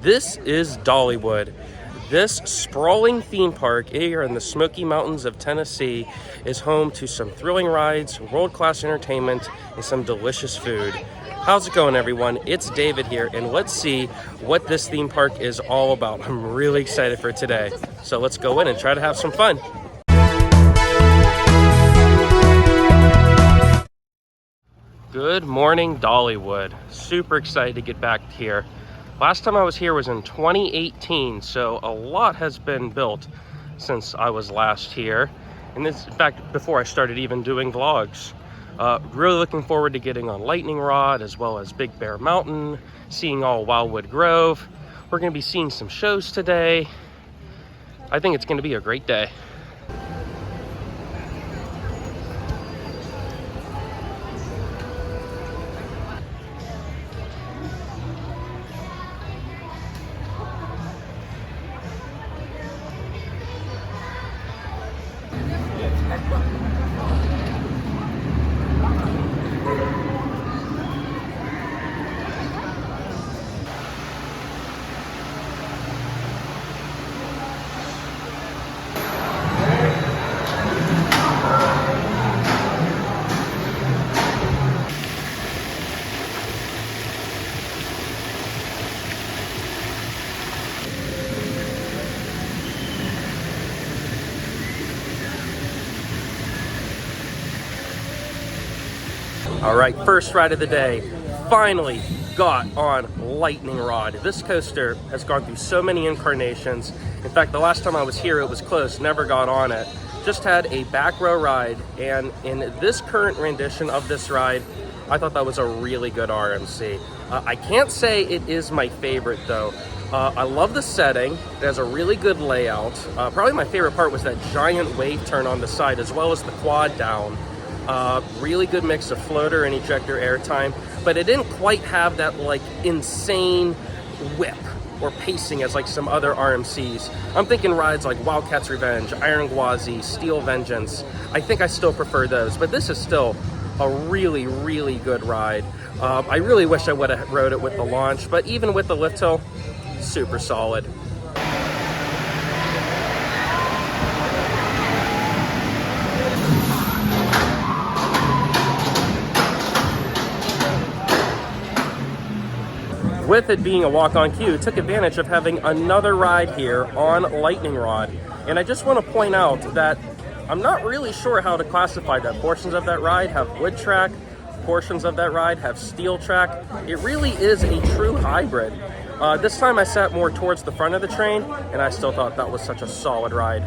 This is Dollywood. This sprawling theme park here in the Smoky Mountains of Tennessee is home to some thrilling rides, world-class entertainment, and some delicious food. How's it going, everyone? It's David here, and let's see what this theme park is all about. I'm really excited for today. So let's go in and try to have some fun. Good morning, Dollywood. Super excited to get back here. Last time I was here was in 2018, so a lot has been built since I was last here. And this, in fact, before I started even doing vlogs. Really looking forward to getting on Lightning Rod, as well as Big Bear Mountain, seeing all Wildwood Grove. We're gonna be seeing some shows today. I think it's gonna be a great day. All right, first ride of the day. Finally got on Lightning Rod. This coaster has gone through so many incarnations. In fact, the last time I was here, it was closed, never got on it. Just had a back row ride, and in this current rendition of this ride, I thought that was a really good RMC. I can't say it is my favorite though. I love the setting. It has a really good layout. Probably my favorite part was that giant wave turn on the side, as well as the quad down. Really good mix of floater and ejector airtime, but it didn't quite have that like insane whip or pacing as like some other RMCs. I'm thinking rides like Wildcat's Revenge, Iron Gwazi, Steel Vengeance. I think I still prefer those, but this is still a really, really good ride. I really wish I would have rode it with the launch, but even with the lift hill, super solid. With it being a walk-on queue, took advantage of having another ride here on Lightning Rod. And I just want to point out that I'm not really sure how to classify that. Portions of that ride have wood track, portions of that ride have steel track. It really is a true hybrid. This time I sat more towards the front of the train, and I still thought that was such a solid ride.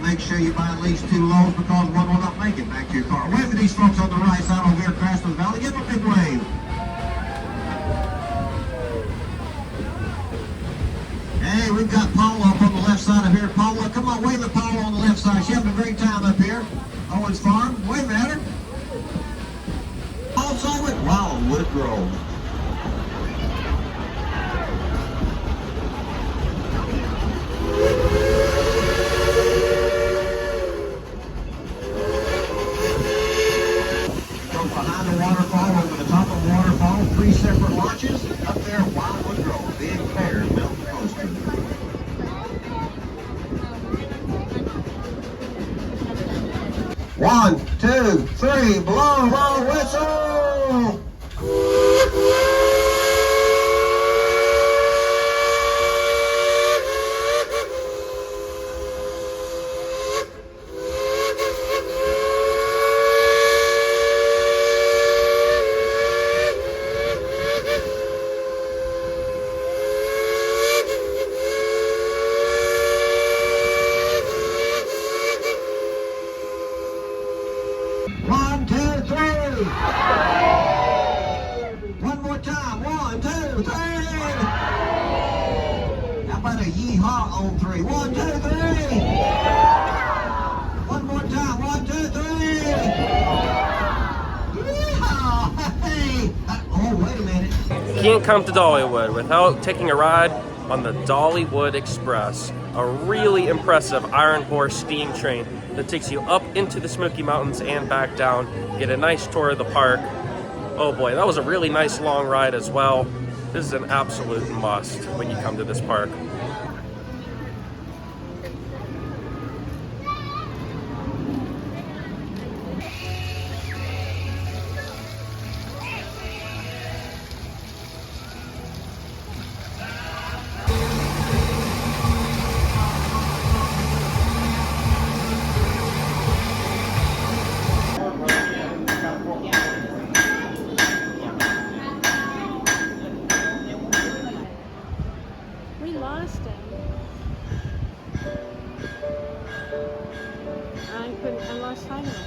Make sure you buy at least 2 loaves because one will not make it back to your car. Wave to these folks on the right side over here, Craftsman Valley. Give them a big wave. Hey, we've got Paul up on the left side of here, Paula. Come on, wave at Paula on the left side. She's having a great time up here. Owens Farm, wave at her. Outside with Wildwood Grove. Goes behind the waterfall, over the top of the waterfall, 3 separate launches. Up there, Wildwood Grove, Big Bear Mountain Coaster. One, two, three, blow the whistle! One, two, three! One more time. 1, 2, 3! How about a yeehaw on 3? 1, 2, 3! One more time. 1, 2, 3! Yeehaw! Hey! Oh, wait a minute. You can't come to Dollywood without taking a ride on the Dollywood Express, a really impressive iron horse steam train that takes you up into the Smoky Mountains and back down. Get a nice tour of the park. Oh boy, that was a really nice long ride as well. This is an absolute must when you come to this park. We lost him. I lost sight of him.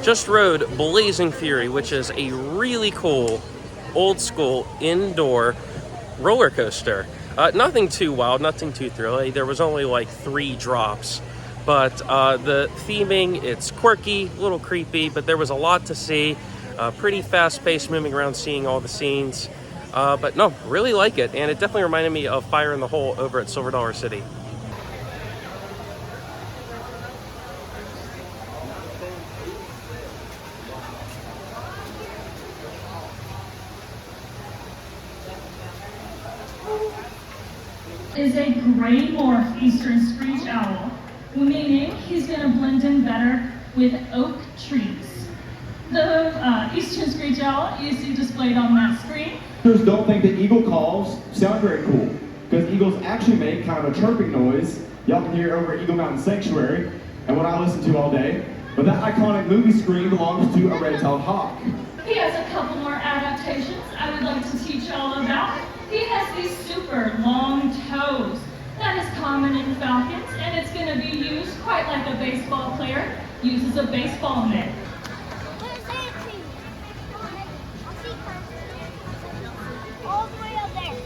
Just rode Blazing Fury, which is a really cool, old school indoor roller coaster. Nothing too wild, nothing too thrilling. There was only like 3 drops, but the theming, it's quirky, a little creepy, but there was a lot to see. Pretty fast paced, moving around, seeing all the scenes. But no, really like it, and it definitely reminded me of Fire in the Hole over at Silver Dollar City. Is a gray morph eastern screech owl, meaning he's going to blend in better with oak trees. The eastern screech owl you see displayed on that screen. Don't think that eagle calls sound very cool, because eagles actually make kind of a chirping noise. Y'all can hear it over at Eagle Mountain Sanctuary, and what I listen to all day. But that iconic movie scream belongs to a red-tailed hawk. He has a couple more adaptations I would like to teach y'all about. He has these super long toes. That is common in falcons, and it's going to be used quite like a baseball player uses a baseball mitt. All the way up there.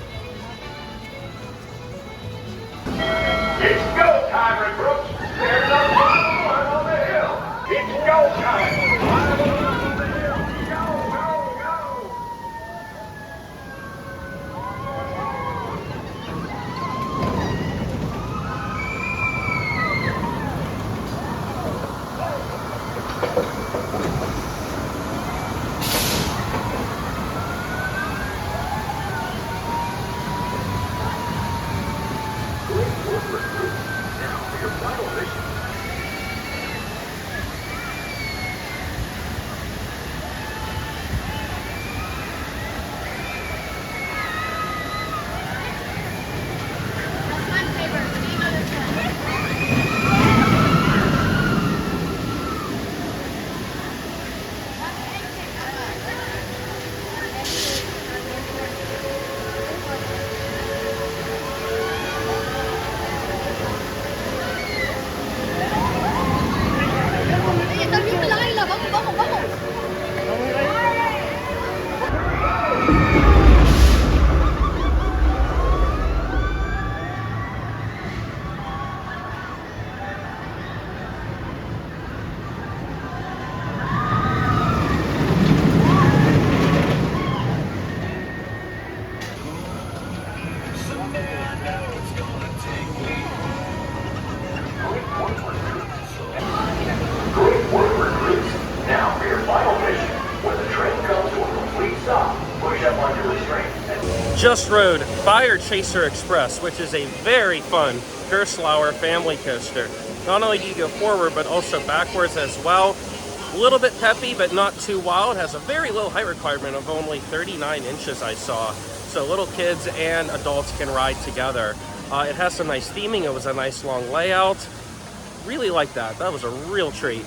It's go time, recruits! There's a one on the hill! It's go time! One on the hill! Go, go, go! Just rode Fire Chaser Express, which is a very fun Gerstlauer family coaster. Not only do you go forward, but also backwards as well. A little bit peppy, but not too wild. Has a very low height requirement of only 39 inches, I saw. So little kids and adults can ride together. It has some nice theming. It was a nice long layout. Really like that. That was a real treat.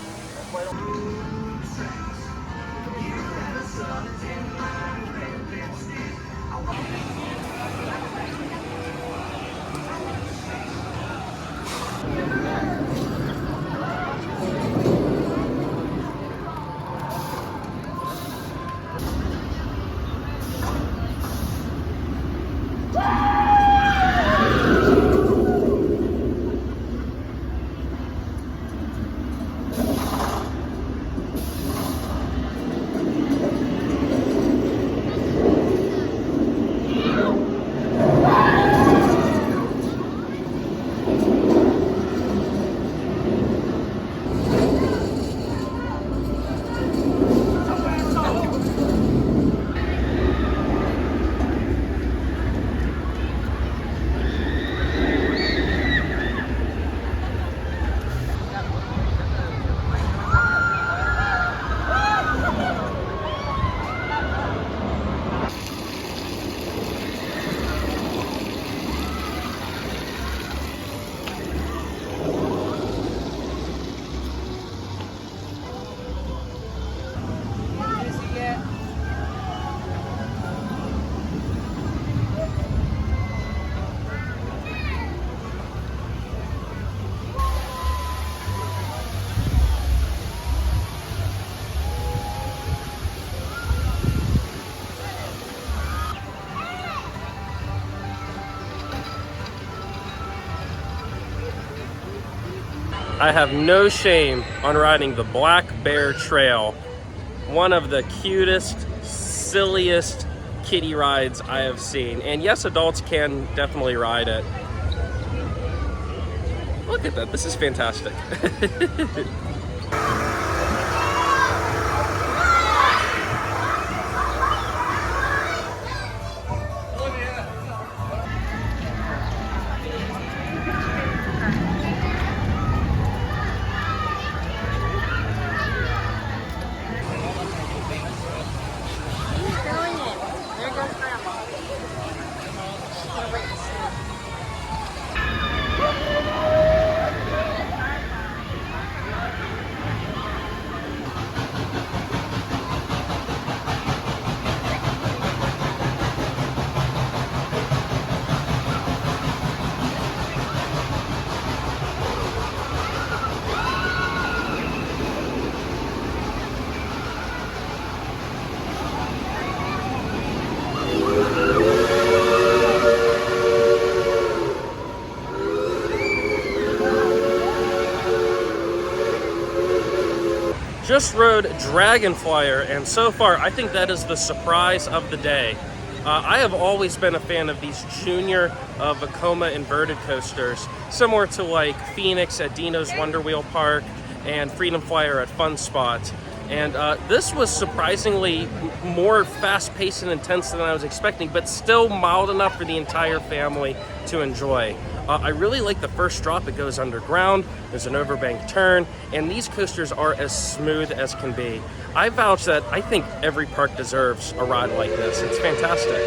I have no shame on riding the Black Bear Trail. One of the cutest, silliest kiddie rides I have seen. And yes, adults can definitely ride it. Look at that, this is fantastic. Just rode Dragonflyer, and so far I think that is the surprise of the day. I have always been a fan of these junior Vekoma inverted coasters, similar to like Phoenix at Dino's Wonder Wheel Park and Freedom Flyer at Fun Spot. And this was surprisingly more fast-paced and intense than I was expecting, but still mild enough for the entire family to enjoy. I really like the first drop. It goes underground, there's an overbank turn, and these coasters are as smooth as can be. I vouch that I think every park deserves a ride like this. It's fantastic.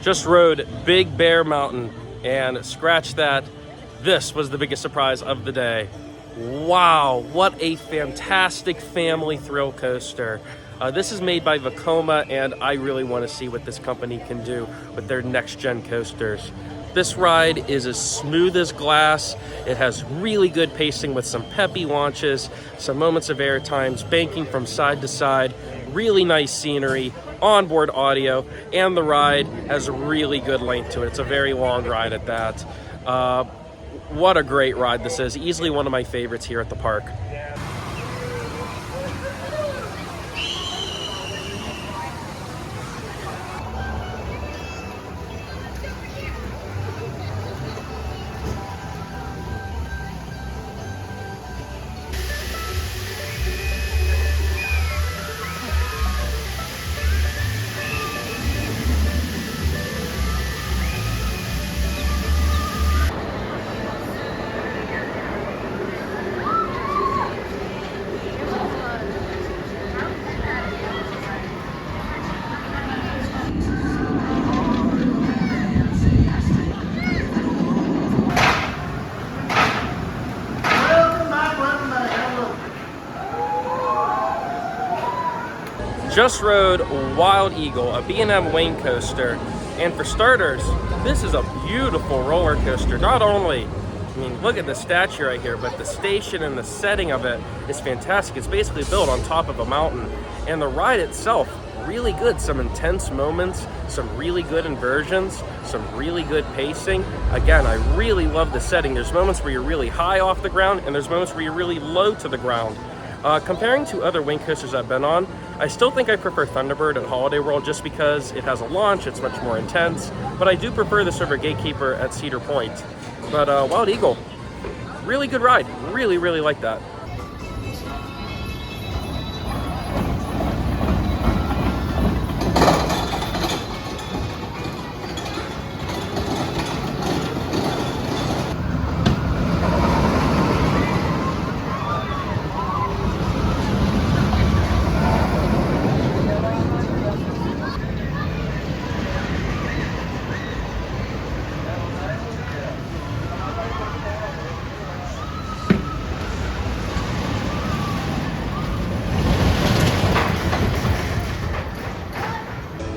Just rode Big Bear Mountain, and scratch that, this was the biggest surprise of the day. Wow, what a fantastic family thrill coaster. This is made by Vekoma, and I really want to see what this company can do with their next-gen coasters. This ride is as smooth as glass. It has really good pacing with some peppy launches, some moments of air times, banking from side to side, really nice scenery, onboard audio, and the ride has a really good length to it. It's a very long ride at that. What a great ride this is. Easily one of my favorites here at the park. Just rode Wild Eagle, a B&M Wayne coaster, and for starters, this is a beautiful roller coaster. Not only, I mean, look at the statue right here, but the station and the setting of it is fantastic. It's basically built on top of a mountain, and the ride itself, really good. Some intense moments, some really good inversions, some really good pacing. Again, I really love the setting. There's moments where you're really high off the ground, and there's moments where you're really low to the ground. Comparing to other wing coasters I've been on, I still think I prefer Thunderbird at Holiday World just because it has a launch, it's much more intense, but I do prefer the Silver Gatekeeper at Cedar Point. But Wild Eagle, really good ride. Really, really like that.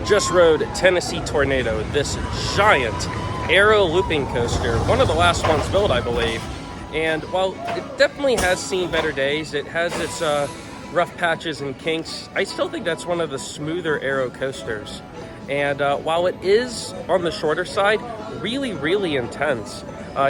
Just rode Tennessee Tornado, this giant aero looping coaster, one of the last ones built, I believe. And while it definitely has seen better days, it has its rough patches and kinks, I still think that's one of the smoother aero coasters. And while it is on the shorter side, really, really intense.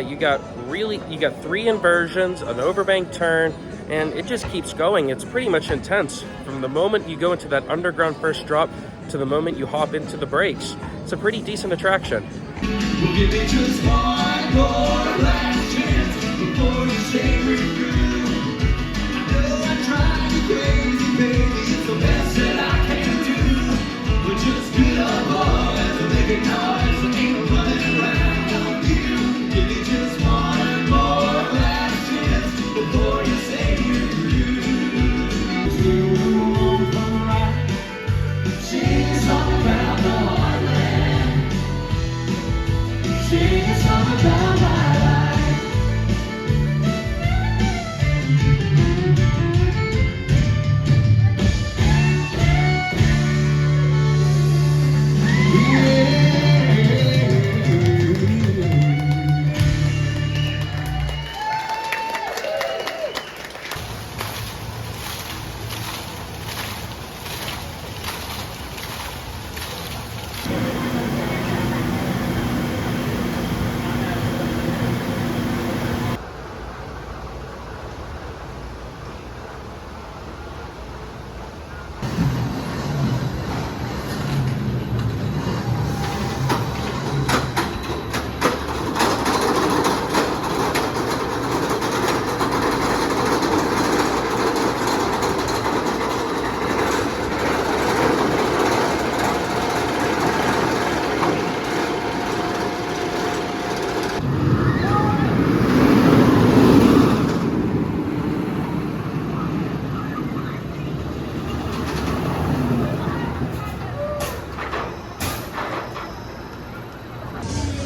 You got 3 inversions, an overbank turn, and it just keeps going. It's pretty much intense from the moment you go into that underground first drop to the moment you hop into the brakes. It's a pretty decent attraction. We'll give it just one more last chance before you say we're through. I know I drive you crazy, baby. It's the best that I can do. But just get up, boys, and make a noise. I ain't running around on you. Give it just one more last chance before you say we're through. Through from the right. Sing a song about the heartland. Sing a song about my life.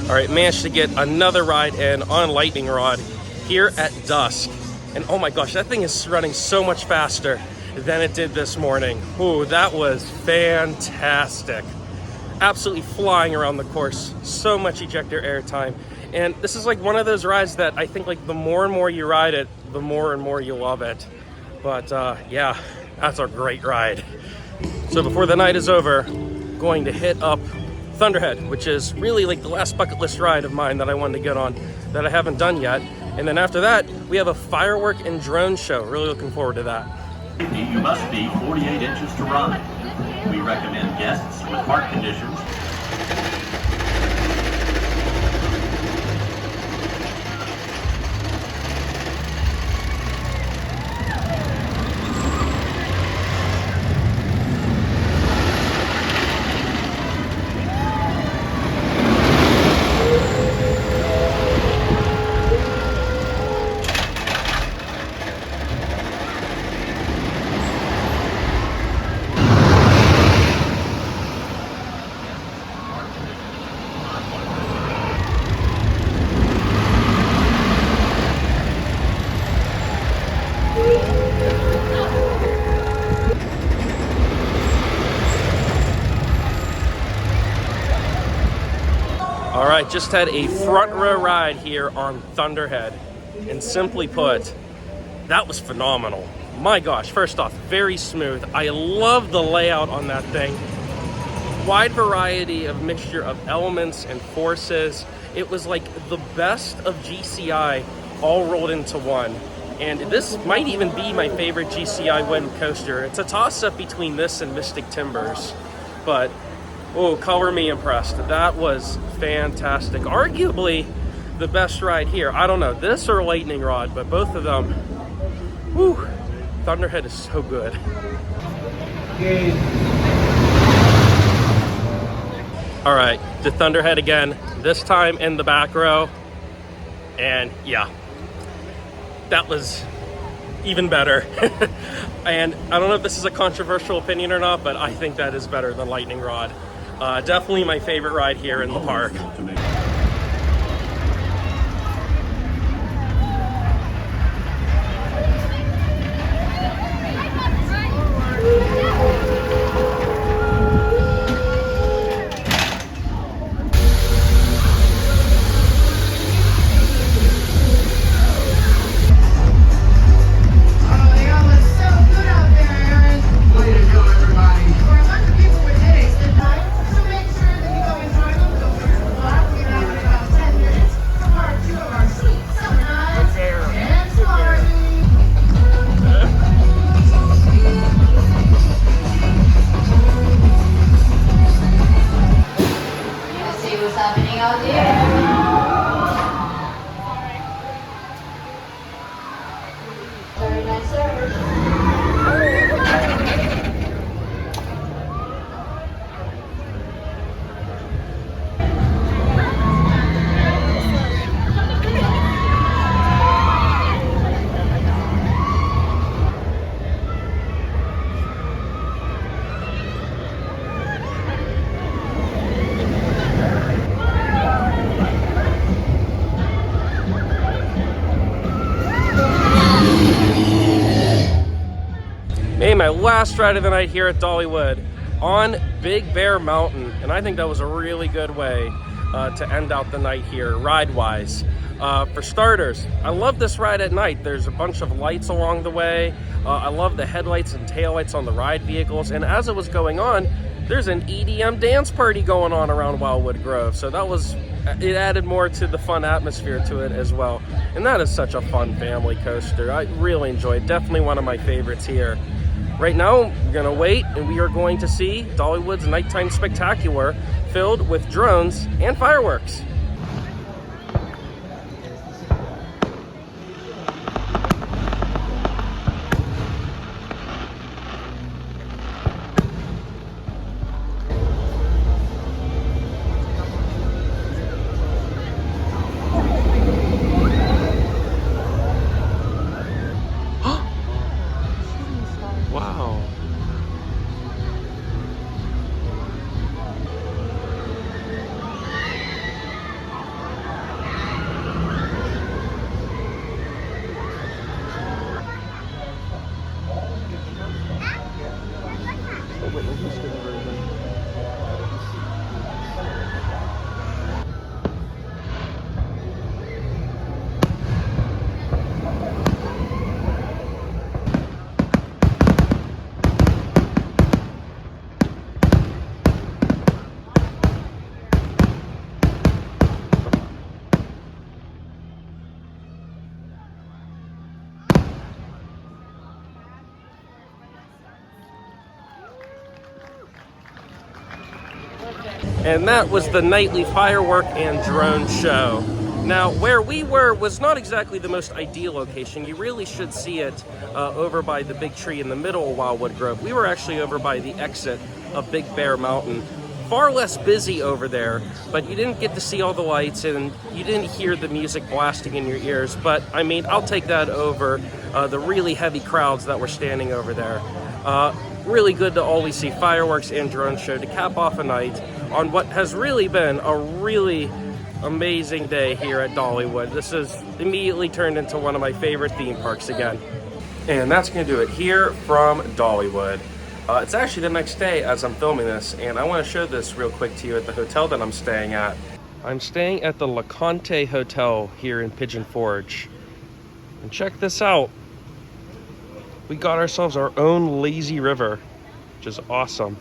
All right, managed to get another ride in on Lightning Rod here at dusk. And oh my gosh, that thing is running so much faster than it did this morning. Ooh, that was fantastic. Absolutely flying around the course. So much ejector air time. And this is like one of those rides that I think like the more and more you ride it, the more and more you love it. But yeah, that's a great ride. So before the night is over, going to hit up Thunderhead, which is really like the last bucket list ride of mine that I wanted to get on that I haven't done yet. And then after that, we have a firework and drone show. Really looking forward to that. You must be 48 inches to ride. We recommend guests with heart conditions. All right, just had a front row ride here on Thunderhead. And simply put, that was phenomenal. My gosh, first off, very smooth. I love the layout on that thing. Wide variety of mixture of elements and forces. It was like the best of GCI all rolled into one. And this might even be my favorite GCI wind coaster. It's a toss-up between this and Mystic Timbers. But, oh, color me impressed. That was fantastic. Arguably the best ride here. I don't know, this or Lightning Rod, but both of them, whew, Thunderhead is so good. All right, to Thunderhead again, this time in the back row. And yeah, that was even better. And I don't know if this is a controversial opinion or not, but I think that is better than Lightning Rod. Definitely my favorite ride here in the park. My last ride of the night here at Dollywood on Big Bear Mountain, and I think that was a really good way to end out the night here ride-wise. For starters, I love this ride at night. There's a bunch of lights along the way. I love the headlights and taillights on the ride vehicles, and as it was going on, there's an EDM dance party going on around Wildwood Grove, so that was, it added more to the fun atmosphere to it as well. And that is such a fun family coaster. I really enjoyed it. Definitely one of my favorites here. Right now, we're gonna wait and we are going to see Dollywood's Nighttime Spectacular filled with drones and fireworks. Wow. And that was the nightly firework and drone show. Now, where we were was not exactly the most ideal location. You really should see it over by the big tree in the middle of Wildwood Grove. We were actually over by the exit of Big Bear Mountain. Far less busy over there, but you didn't get to see all the lights and you didn't hear the music blasting in your ears. But I mean, I'll take that over the really heavy crowds that were standing over there. Really good to always see fireworks and drone show to cap off a night on what has really been a really amazing day here at Dollywood. This has immediately turned into one of my favorite theme parks again. And that's going to do it here from Dollywood. It's actually the next day as I'm filming this, and I want to show this real quick to you at the hotel that I'm staying at. I'm staying at the LeConte Hotel here in Pigeon Forge. And check this out. We got ourselves our own lazy river, which is awesome.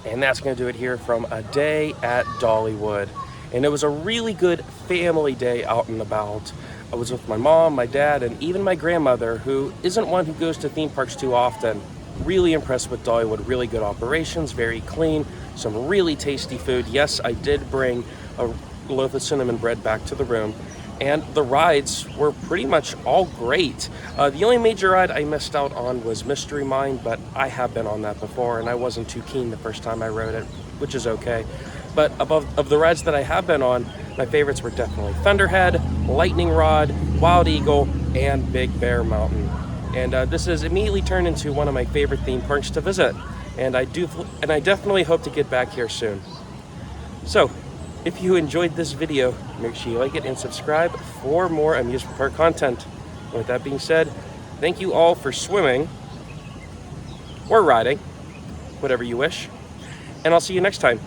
And that's going to do it here from a day at Dollywood. And it was a really good family day out and about. I was with my mom, my dad, and even my grandmother, who isn't one who goes to theme parks too often. Really impressed with Dollywood. Really good operations, very clean, some really tasty food. Yes, I did bring a loaf of cinnamon bread back to the room. And the rides were pretty much all great. The only major ride I missed out on was Mystery Mine, but I have been on that before and I wasn't too keen the first time I rode it, which is okay. But of the rides that I have been on, my favorites were definitely Thunderhead, Lightning Rod, Wild Eagle, and Big Bear Mountain. And this has immediately turned into one of my favorite theme parks to visit. And I definitely hope to get back here soon. So, if you enjoyed this video, make sure you like it and subscribe for more amusement park content. And with that being said, thank you all for swimming or riding, whatever you wish. And I'll see you next time.